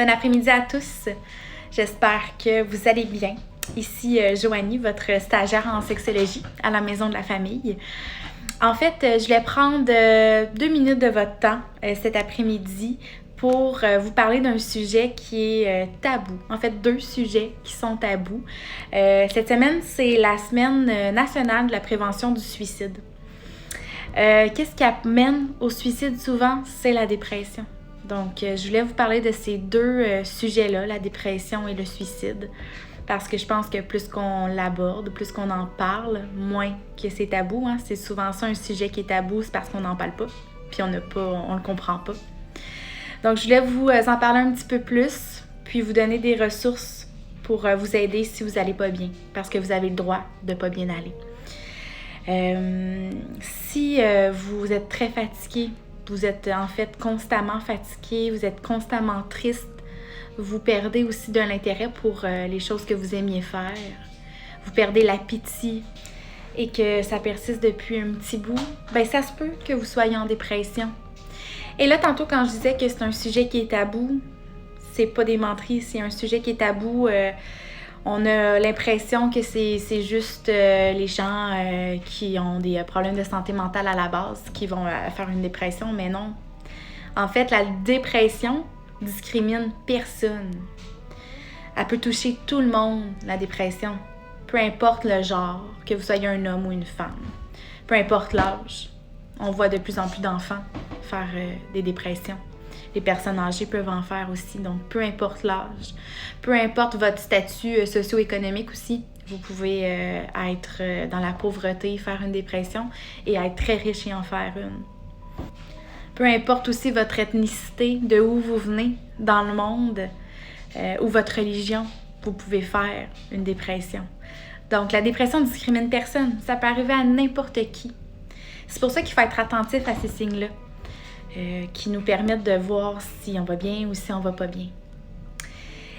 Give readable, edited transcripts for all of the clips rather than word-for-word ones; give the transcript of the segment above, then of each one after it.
Bon après-midi à tous. J'espère que vous allez bien. Ici Joanie, votre stagiaire en sexologie à la Maison de la Famille. En fait, je vais prendre 2 minutes de votre temps cet après-midi pour vous parler d'un sujet qui est tabou. En fait, 2 sujets qui sont tabous. Cette semaine, c'est la semaine nationale de la prévention du suicide. Qu'est-ce qui amène au suicide souvent? C'est la dépression. Donc, je voulais vous parler de ces 2 sujets-là, la dépression et le suicide, parce que je pense que plus qu'on l'aborde, plus qu'on en parle, moins que c'est tabou. Hein. C'est souvent ça, un sujet qui est tabou, c'est parce qu'on n'en parle pas, puis on le comprend pas. Donc, je voulais vous en parler un petit peu plus, puis vous donner des ressources pour vous aider si vous n'allez pas bien, parce que vous avez le droit de pas bien aller. Si vous êtes très fatigué, vous êtes en fait constamment fatigué, vous êtes constamment triste, vous perdez aussi de l'intérêt pour les choses que vous aimiez faire, vous perdez l'appétit et que ça persiste depuis un petit bout, ben ça se peut que vous soyez en dépression. Et là, tantôt, quand je disais que c'est un sujet qui est tabou, c'est pas des menteries, c'est un sujet qui est tabou. On a l'impression que c'est juste les gens qui ont des problèmes de santé mentale à la base qui vont faire une dépression, mais non. En fait, la dépression discrimine personne. Elle peut toucher tout le monde, la dépression. Peu importe le genre, que vous soyez un homme ou une femme. Peu importe l'âge. On voit de plus en plus d'enfants faire des dépressions. Les personnes âgées peuvent en faire aussi, donc peu importe l'âge, peu importe votre statut socio-économique aussi, vous pouvez être dans la pauvreté, faire une dépression et être très riche et en faire une. Peu importe aussi votre ethnicité, de où vous venez dans le monde ou votre religion, vous pouvez faire une dépression. Donc la dépression ne discrimine personne, ça peut arriver à n'importe qui. C'est pour ça qu'il faut être attentif à ces signes-là. Qui nous permettent de voir si on va bien ou si on va pas bien.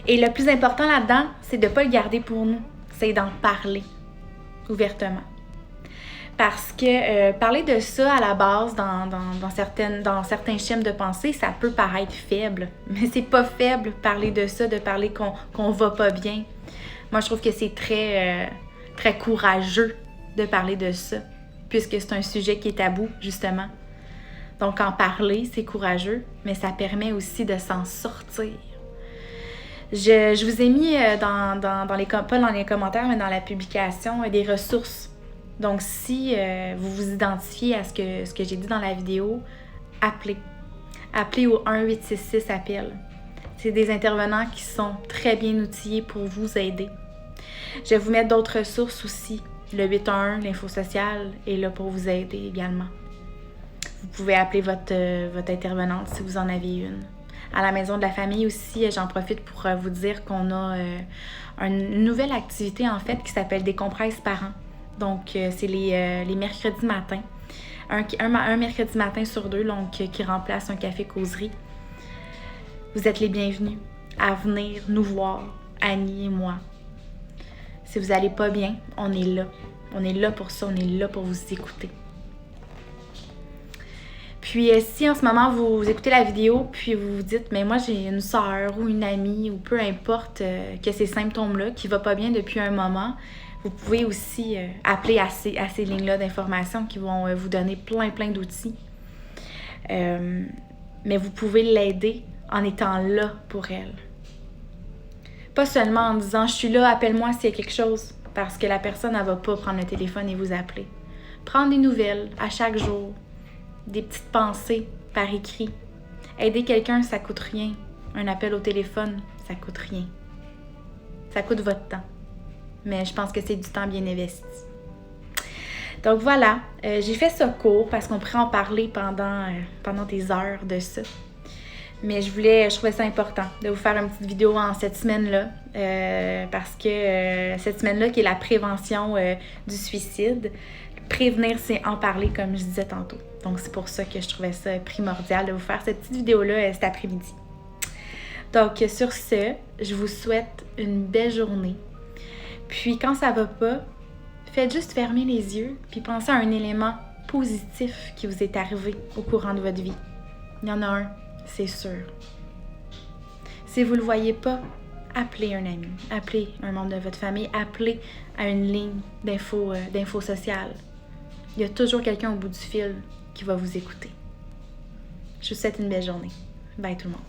Et le plus important là-dedans, c'est de ne pas le garder pour nous, c'est d'en parler ouvertement. Parce que parler de ça à la base, dans certains schémas de pensée, ça peut paraître faible. Mais c'est pas faible parler de ça, de parler qu'on va pas bien. Moi, je trouve que c'est très, très courageux de parler de ça, puisque c'est un sujet qui est tabou, justement. Donc, en parler, c'est courageux, mais ça permet aussi de s'en sortir. Je vous ai mis pas dans les commentaires, mais dans la publication, des ressources. Donc, si vous vous identifiez à ce que j'ai dit dans la vidéo, appelez. Appelez au 1-866-APPEL. C'est des intervenants qui sont très bien outillés pour vous aider. Je vais vous mettre d'autres ressources aussi. Le 811, l'info sociale, est là pour vous aider également. Vous pouvez appeler votre intervenante si vous en avez une. À la Maison de la Famille aussi, j'en profite pour vous dire qu'on a une nouvelle activité en fait qui s'appelle Décompresse parents. Donc, c'est les mercredis matins. Un mercredi matin sur 2, donc qui remplace un café-causerie. Vous êtes les bienvenus à venir nous voir, Annie et moi. Si vous n'allez pas bien, on est là. On est là pour ça, on est là pour vous écouter. Puis si en ce moment vous écoutez la vidéo puis vous vous dites « mais moi j'ai une sœur ou une amie ou peu importe que ces symptômes-là qui ne va pas bien depuis un moment », vous pouvez aussi appeler à ces lignes-là d'information qui vont vous donner plein d'outils. Mais vous pouvez l'aider en étant là pour elle. Pas seulement en disant « je suis là, appelle-moi s'il y a quelque chose » parce que la personne ne va pas prendre le téléphone et vous appeler. Prendre des nouvelles à chaque jour. Des petites pensées par écrit. Aider quelqu'un, ça coûte rien. Un appel au téléphone, ça coûte rien. Ça coûte votre temps. Mais je pense que c'est du temps bien investi. Donc voilà, j'ai fait ce cours parce qu'on pourrait en parler pendant des heures de ça. Mais je trouvais ça important de vous faire une petite vidéo en cette semaine-là. Parce que cette semaine-là qui est la prévention du suicide. Prévenir, c'est en parler, comme je disais tantôt. Donc, c'est pour ça que je trouvais ça primordial de vous faire cette petite vidéo-là cet après-midi. Donc, sur ce, je vous souhaite une belle journée. Puis, quand ça va pas, faites juste fermer les yeux puis pensez à un élément positif qui vous est arrivé au courant de votre vie. Il y en a un, c'est sûr. Si vous ne le voyez pas, appelez un ami, appelez un membre de votre famille, appelez à une ligne d'info sociale. Il y a toujours quelqu'un au bout du fil qui va vous écouter. Je vous souhaite une belle journée. Bye tout le monde.